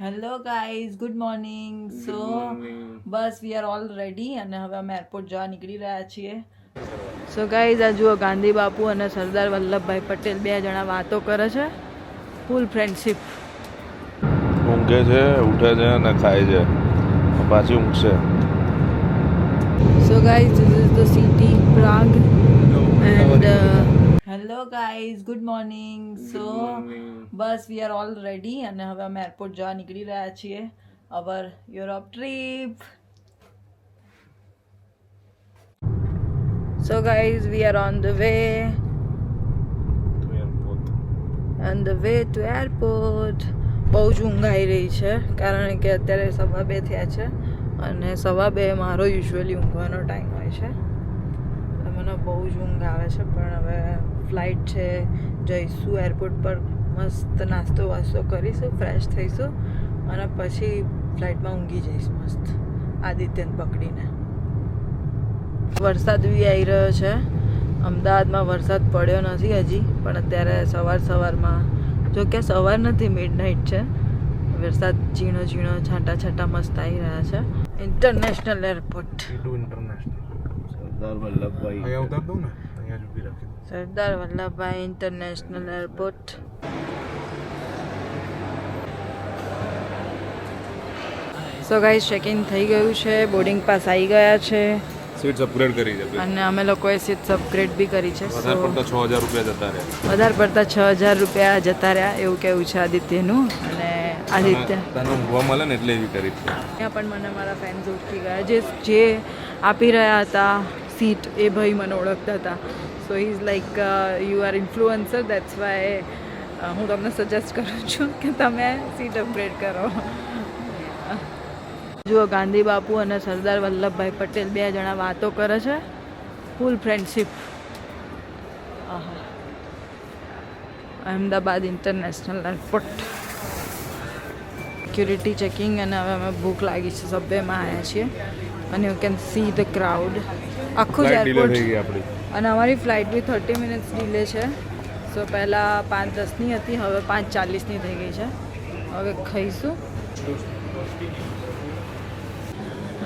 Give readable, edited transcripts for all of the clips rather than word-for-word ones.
Hello guys, good morning. So બસ we are all ready અને હવે અમે એરપોર્ટ જવા નીકળી રહ્યા છીએ. સો ગાઈઝ, આ જુઓ ગાંધી બાપુ અને સરદાર વલ્લભભાઈ પટેલ બે જણા વાતો કરે છે. Full friendship. ઊંઘે છે, ઉઠે છે અને ખાય છે, પાછી ઊંઘશે. So guys, this is the city Prague and hello guys, good morning. So બસ વી આર ઓલ રેડી અને હવે અમે એરપોર્ટ જવા નીકળી રહ્યા છીએ. Our Europe trip. So guys, we are on the way to airport. બહુ જ ઊંઘ આવી રહી છે કારણ કે અત્યારે 2:15 થયા છે અને 2:15 મારો યુઝ્યુઅલી ઊંઘવાનો ટાઈમ હોય છે. મને બહુ જ ઊંઘ આવે છે પણ હવે ફ્લાઇટ છે, જઈશું એરપોર્ટ પર, મસ્ત નાસ્તો વાસ્તો કરીશું, ફ્રેશ થઈશું અને પછી ફ્લાઇટમાં ઊંઘી જઈશું મસ્ત આદિત્યને પકડીને. વરસાદ બી આવી રહ્યો છે. અમદાવાદમાં વરસાદ પડ્યો નથી હજી, પણ અત્યારે સવારમાં, જો કે સવાર નથી, મિડનાઇટ છે, વરસાદ ઝીણો ઝીણો છાંટા છાંટા મસ્ત આવી રહ્યા છે. International airport. Sardar Vallabhbhai international airport. So guys, check in થઈ ગયું છે, બોર્ડિંગ પાસ આવી ગયા છે, સીટ્સ અપગ્રેડ કરી છે અને અમે લોકોએ સીટ્સ અપગ્રેડ બી કરી છે. વધારે પડતા 6000 રૂપિયા જતા રહ્યા. વધારે પડતા 6000 રૂપિયા જતા રહ્યા એવું કેવું છે આદિત્યનું. અને આદિત્ય તને ઊંઘવા મળે ને એટલે એવી કરી. ત્યાં પણ મને મારા ફેન્સ ઓળખી ગયા, જે આપી રહ્યા હતા સીટ એ ભાઈ મને ઓળખતા હતા. So he is like you are influencer, that's why હું તમને સજેસ્ટ કરું છું કે તમે સીટ અપગ્રેડ કરો. જુઓ ગાંધી બાપુ અને સરદાર વલ્લભભાઈ પટેલ બે જણા વાતો કરે છે. Full friendship. Ahmedabad international airport. Security checking અને હવે અમે ભૂખ લાગી છે, સબવેમાં આવ્યા છીએ અને you can see the crowd. આખું જ એરપોર્ટ. અને અમારી ફ્લાઇટ બી 30 મિનિટ્સ ડીલે છે. સો પહેલાં 5:10ની હતી, હવે 5:40ની થઈ ગઈ છે. હવે ખાઈશું.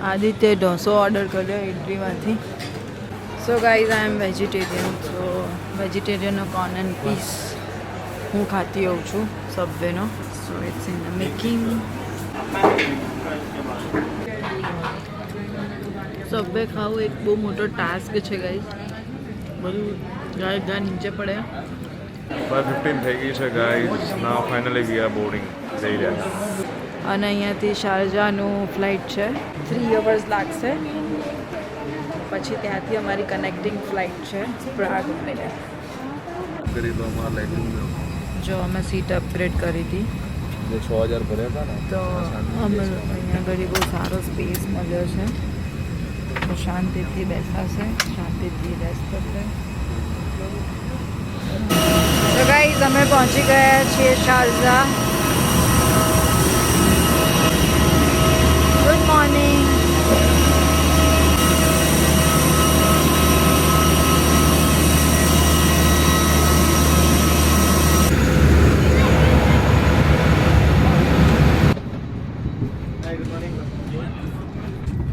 આદિત્ય ઢોસો ઓર્ડર કર્યો ઇડલીમાંથી. So guys, I am vegetarian, so વેજીટેરિયનનો કોર્ન એન્ડ પીસ હું ખાતી હોઉં છું સબવેનો. So it's in the making. Subway ખાવું એક બહુ મોટો ટાસ્ક છે ગાઈઝ. બધું ગા નીચે પડે. 5:15 થઈ ગઈ છે guys. Now finally we are boarding. જઈ રહ્યા અને અહીંયાથી શારજાહનું ફ્લાઇટ છે, 3 અવર્સ લાગશે. પછી ત્યાંથી અમારી કનેક્ટિંગ ફ્લાઇટ છે પ્રાગ માટે. જો અમે સીટ અપગ્રેડ કરી હતી, જે 6000 ભર્યા હતા ને, તો અમે અહીંયા આગળ બહુ સારો સ્પેસ મળ્યો છે, તો શાંતિથી બેસાશે, શાંતિથી રેસ્ટ કરશે. તો ગાઈઝ, અમે પહોંચી ગયા છીએ શારજાહ. Good morning.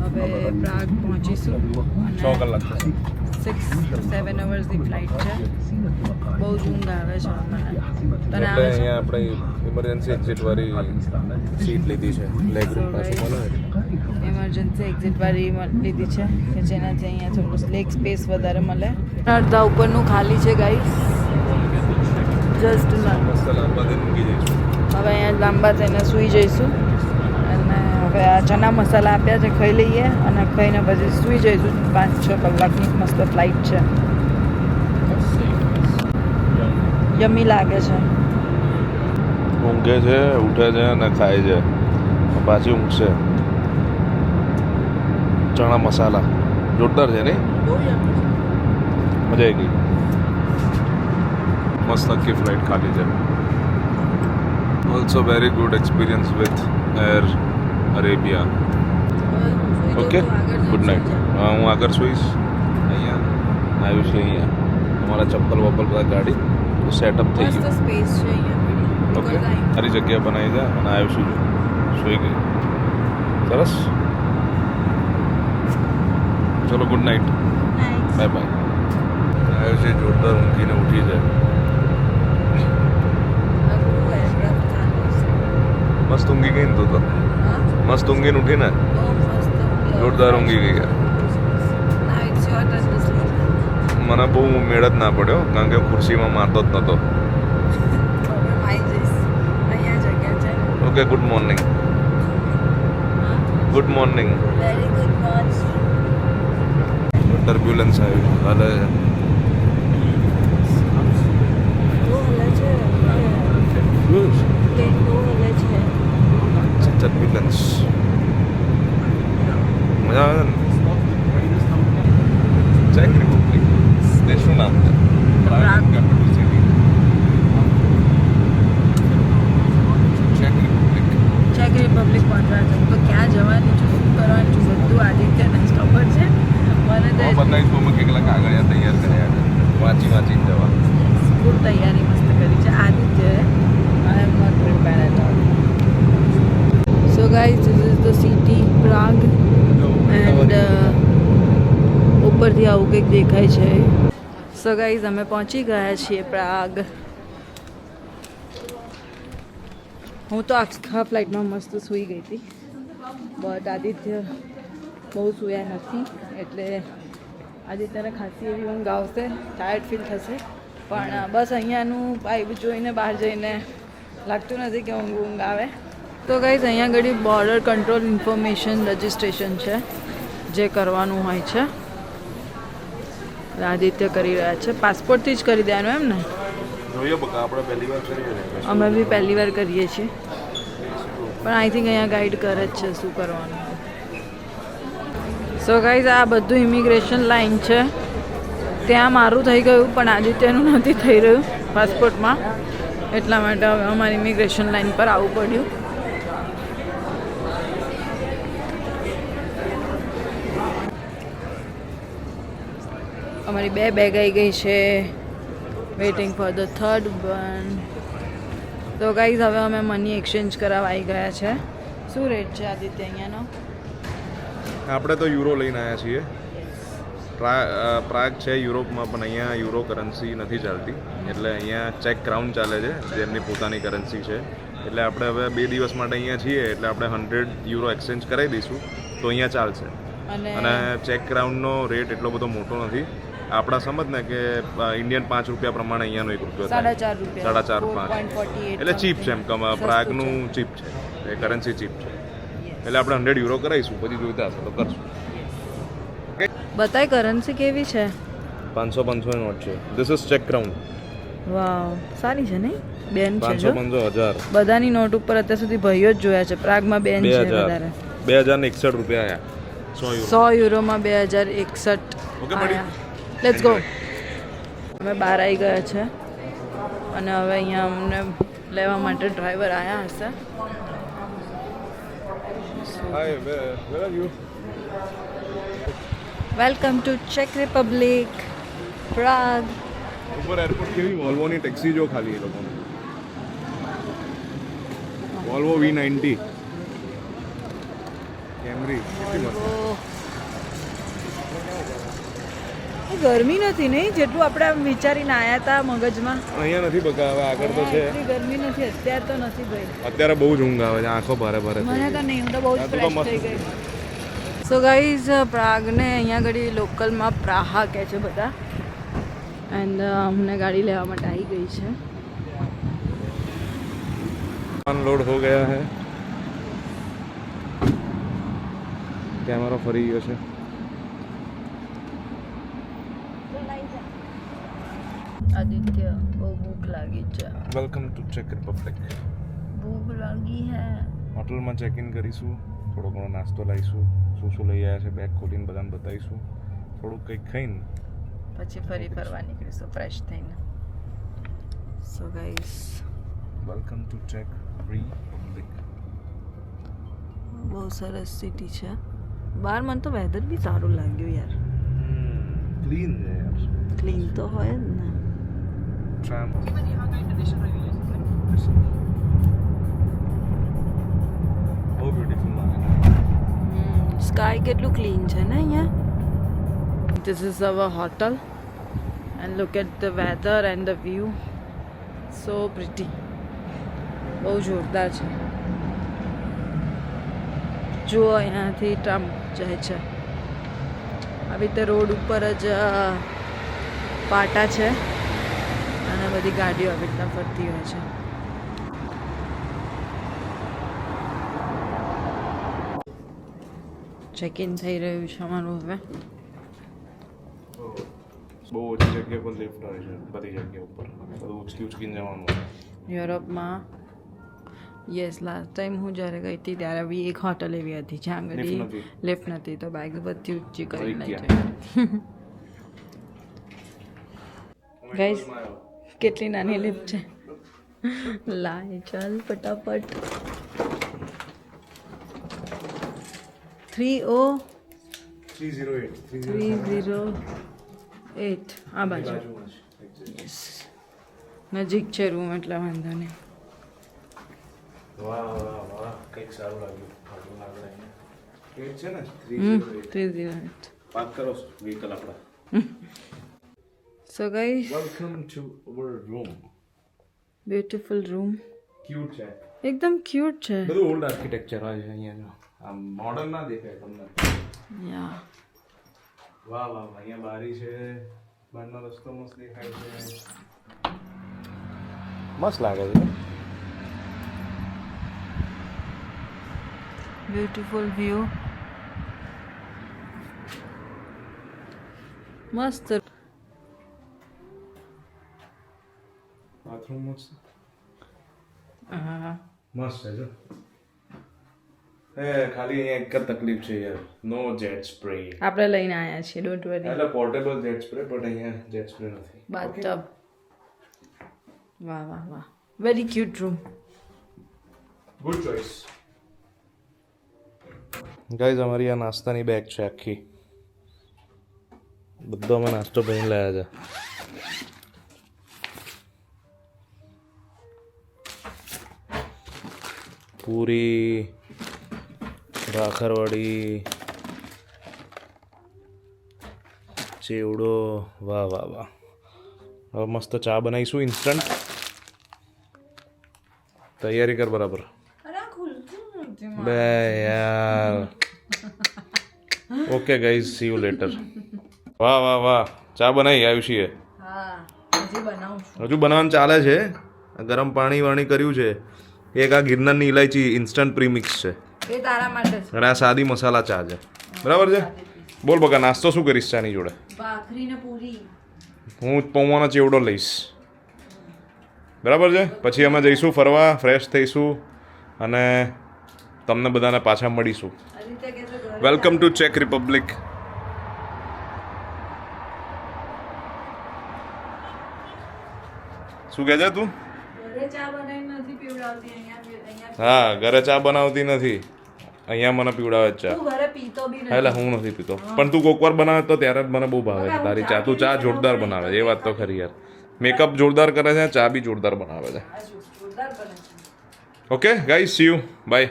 હવે પ્રાગ પહોંચીશું. 6 કલાક 6-7 અવર્સની ફ્લાઇટ છે. બહુ જ ઊંઘ આવે છે મને. તને આવે છે? અહીંયા આપણે ઇમરજન્સી એક્ઝિટ વાળી સીટ લીધી છે. લેગ રૂમ પાછું મળે. ઇમરજન્સી એક્ઝિટ વાળી લીધી છે કે જેનાથી અહીંયા થોડું લેગ સ્પેસ વધારે મળે. અડધા ઉપરનું ખાલી છે ગાઈસ. જસ્ટ મસ્ત લાંબા થઈને ઊંઘી જઈશું. હવે અહીંયા લાંબા થઈને સૂઈ જઈશું અને હવે આ ચના મસાલા આપ્યા છે, ખાઈ લઈએ અને ખાઈને પછી સૂઈ જઈશું. 5-6 કલાકની મસ્ત ફ્લાઇટ છે. યમી લાગે છે. ઊંઘે છે, ઉઠે છે અને ખાય છે, પાછી ઊંઘશે. ચણા મસાલા જોરદાર છે નહીં? મજા આવી ગઈ. મસ્ત આખી ફ્લાઇટ ખાલી છે. Also very good experience with air Arabia. Okay, good night. હું આગળ સુઈશ. અહીંયા આવ્યું છે, અહીંયા અમારા ચપ્પલ વપ્પલ બધા ગાડી સેટઅપ થઈ ગયું. સ્પેસ છે અહીંયા. ઓકે, સારી જગ્યા બનાવી છે અને આવ્યું છું. સુઈ ગઈ. સરસ. ચલો ગુડ નાઇટ. Bye bye. આવ્યો છે જોરદાર ઊંઘીને ઉઠી જાય. મસ્ત ઊંઘી ગઈ ને તું તો. મસ્ત ઊંઘીને ઉઠીને જોરદાર ઊંઘી ગઈ યાર. મને બહુ મેળ જ ના પડ્યો કારણ કે ખુરશીમાં મારતો જ નહોતો. Okay good morning. Good morning. Turbulence આવ્યું હાલે. ટર્બ્યુલન્સ મજા આવે ને. ચેક રિપબ્લિક દેશનું નામ છે. પ્રાગ capital city. Check Republic. Check Republic પહોંચવા છે તો ક્યાં જવાની છું, શું કરવાની છું, બધું આદિત્યને જ ખબર છે. મને તો બતાવીશ તો મેં કેટલા કાગળિયા તૈયાર કર્યા છે. વાંચીને જવા. ફૂલ તૈયારી મસ્ત કરી છે આદિત્યએ. I am not prepared at all. So guys this is the city Prague and ઉપરથી આવું કંઈક દેખાય છે. સો ગાઈઝ અમે પહોંચી ગયા છીએ પ્રાગ. હું તો આખા ફ્લાઇટમાં મસ્ત સૂઈ ગઈ હતી બટ આદિત્ય બહુ સૂયા નથી એટલે આદિત્યને ખાસી એવી ઊંઘ આવશે, ટાયર્ડ ફીલ થશે. પણ બસ અહીંયાનું વાઇબ જોઈને બહાર જઈને લાગતું નથી કે ઊંઘ આવે. તો ગાઈઝ અહીંયા આગળ બોર્ડર કંટ્રોલ ઇન્ફોર્મેશન રજિસ્ટ્રેશન છે જે કરવાનું હોય છે. આદિત્ય કરી રહ્યા છે. પાસપોર્ટથી જ કરી દેવાનું એમ ને? જોઈએ બકા આપણે પહેલી વાર કરીએ. અમે બી પહેલી વાર કરીએ છીએ પણ આઈ થિંક અહીંયા ગાઈડ કરે જ છે શું કરવાનું. સો ગાઈઝ આ બધું ઇમિગ્રેશન લાઈન છે. ત્યાં મારું થઈ ગયું પણ આદિત્યનું નથી થઈ રહ્યું પાસપોર્ટમાં, એટલા માટે હવે અમારી ઇમિગ્રેશન લાઈન પર આવવું પડ્યું. અમારી 2 બેગ આવી ગઈ છે. Waiting for the third one. તો ગાઈઝ હવે અમે મની એક્સચેન્જ કરાવવા આવી ગયા છે. શું રેટ છે આદિત્ય અહીંયાનો? આપણે તો યુરો લઈને આવ્યા છીએ. પ્રાગ છે યુરોપમાં પણ અહીંયા યુરો કરન્સી નથી ચાલતી એટલે અહીંયા ચેક ક્રાઉન ચાલે છે જેમની પોતાની કરન્સી છે. એટલે આપણે હવે 2 દિવસ માટે અહીંયા છીએ એટલે આપણે 100 યુરો એક્સચેન્જ કરાવી દઈશું તો અહીંયા ચાલશે. અને ચેક ક્રાઉનનો રેટ એટલો બધો મોટો નથી. આપણા સમજ ને કે ઇન્ડિયન 5 રૂપિયા પ્રમાણે અહીંયાનો 1 રૂપિયો થાય. 4.5 એટલે ચીપ છે એમ. પ્રાગનું ચીપ છે, એ કરન્સી ચીપ છે એટલે આપણે 100 યુરો કરાવીશું. પછી જોઈતા હશે તો કરશું. બતાય કરન્સી કેવી છે? 500 નોટ છે. ધીસ ઇઝ ચેક ક્રાઉન. વાવ સારી છે નહીં? બેન છે 500 1000 બધાની નોટ ઉપર અત્યાર સુધી ભાઈઓ જ જોયા છે. પ્રાગમાં બેન છે વધારે. 2061 રૂપિયા આયા. 100 યુરોમાં 2061. ઓકે બડી લેટ્સ ગો. અમે બહાર આવી ગયા છે અને હવે અહીંયા અમને લેવા માટે ડ્રાઈવર આવ્યા હશે. Hi where are you? Welcome to ચેક રિપબ્લિક પ્રાગ. ઉપર એરપોર્ટ કેવી વોલ્વોની ટેક્સી જો ખાલી એ લોકોની. વોલ્વો V90 કેમરી કેટલી મસ્ત. ગરમી નથી નહીં જેટલું આપણે આમ વિચારીને આવ્યા હતા મગજમાં. અહીંયા નથી બકા. હવે આગળ તો છે. એટલી ગરમી નથી અત્યારે તો નથી ભાઈ. અત્યારે બહુ જ ઊંઘ આવે છે. આંખો ભારે ભારે મને તો નહીં, હું તો બહુ જ ફ્રેશ થઈ ગઈ. સો ગાઈઝ પ્રાગને અહીંયા આગળ લોકલમાં પ્રાહા કહે છે બધા. એન્ડ અમને ગાડી લેવા માટે આવી ગઈ છે. અનલોડ હો ગયા હે. કેમેરો ફરી ગયો છે. આદિત્ય બહુ ભૂખ લાગી છે. વેલકમ ટુ ચેક રિપબ્લિક. ભૂખ લાગી હે. હોટલમાં ચેક ઇન કરીશું. થોડો ઘણો નાસ્તો લાવીશું. શું શું લઈ આવ્યા છે બેગ ખોલીને બધાને બતાવીશું. થોડુંક કંઈક ખાઈને પછી ફરી ફરવા નીકળીશું ફ્રેશ થઈને. સો ગાઈસ વેલકમ ટુ ચેક રિપબ્લિક. બહુ સરસ સિટી છે. બહાર મને તો વેધર બી સારું લાગ્યું યાર. ક્લીન છે યાર. ક્લીન તો હોય જ ને. સ્કાય કેટલું ક્લીન છે ને અહીંયા. This is our hotel and look at the weather and the view. So pretty. બહુ જોરદાર છે. જુઓ અહીંયાથી ટ્રામ જાય છે. આવી રીતે રોડ ઉપર જ પાટા છે અને બધી ગાડીઓ આવી રીતના ફરતી હોય છે. ચેક ઇન થઈ રહ્યું છે અમારું હવે. બહુ ઓછી જગ્યા પર લિફ્ટ હોય છે બધી જગ્યા ઉપર, બધું ઉચકીને જવાનું. યુરોપમાં યસ, લાસ્ટ ટાઈમ હું જ્યારે ગઈ હતી ત્યારે બી એક હોટલ એવી હતી જ્યાં આગળ લિફ્ટ નથી, તો બેગ બધી ઊંચી કરી લઈ જાય. ગાઈસ કેટલી નાની લિફ્ટ છે. લાય ચાલ ફટાફટ. 308 આ બાજુ. યસ, નજીક છે રૂમ એટલે વાંધો નહીં. વાહ વાહ વાહ, કંઈક સારું લાગ્યું. છે ને 308. વાત કરો વ્હીકલ આપણા. So guys, welcome to our room. Beautiful room. Cute છે, એકદમ ક્યુટ છે. બધું ઓલ્ડ આર્કિટેક્ચર હોય છે અહીંયા. આમ મોડર્ન ના દેખાય તમને. યા વાહ વાહ, અહીંયા બારી છે, બહારનો રસ્તો મસ્ત દેખાય છે, મસ્ત લાગે છે. Beautiful view. મસ્ત. બાથરૂમ મસ્ત હા, મસ્ત છે જો. ખાલી અહીંયા એક જ તકલીફ છે યાર, નો જેટ સ્પ્રે. આપણે લઈને આવ્યા છીએ, ડોન્ટ વરી. એટલે પોર્ટેબલ જેટ સ્પ્રે, બટ અહીંયા જેટ સ્પ્રે નથી. બાથટબ. વાહ વાહ વાહ, very cute room. Good choice. Guys, અમારી આ નાસ્તાની બેગ છે આખી. બધો અમે નાસ્તો ભરીને લાવ્યા છે. પૂરી, ભાખરવડી, ચેવડો. વાહ વાહ વાહ. હવે મસ્ત ચા બનાવીશું ઇન્સ્ટન્ટ. તૈયારી કર બરાબર. બે યાર. Okay guys, see you letter. વાહ વાહ વાહ, ચા બનાવી આવ્યું છીએ. હા, હજી બનાવું છું. હજુ બનાવવાનું ચાલે છે. ગરમ પાણી વાણી કર્યું છે. એક આ ગિરનારની ઇલાયચી ઇન્સ્ટન્ટ પ્રીમિક્સ છે, એ તારા માટે છે. અને આ સાદી મસાલા ચા છે. બરાબર છે. બોલ બકા, નાસ્તો શું કરીશ ચાની જોડે? ભાખરી ને પૂરી. હું પૌવાનો ચેવડો લઈશ. બરાબર છે. પછી અમે જઈશું ફરવા, ફ્રેશ થઈશું અને તમને બધાને પાછા મળીશું. વેલકમ ટુ ચેક રિપબ્લિક. શું કહે છે તું? ઘરે ચા બનાવીને નથી પીવડાવતી, અહીંયા. હા, ઘરે ચા બનાવતી નથી, અહીંયા મને પીવડાવે જ ચા. તું ઘરે પીતો બી નથી. એટલે હું નથી પીતો, પણ તું કોક વાર બનાવે તો ત્યારે જ મને બહુ ભાવે છે તારી ચા. તું ચા જોરદાર બનાવે છે, એ વાત તો ખરી યાર. મેકઅપ જોરદાર કરે છે, ચા બી જોરદાર બનાવે છે. જોરદાર બને છે. Okay guys, see you, by.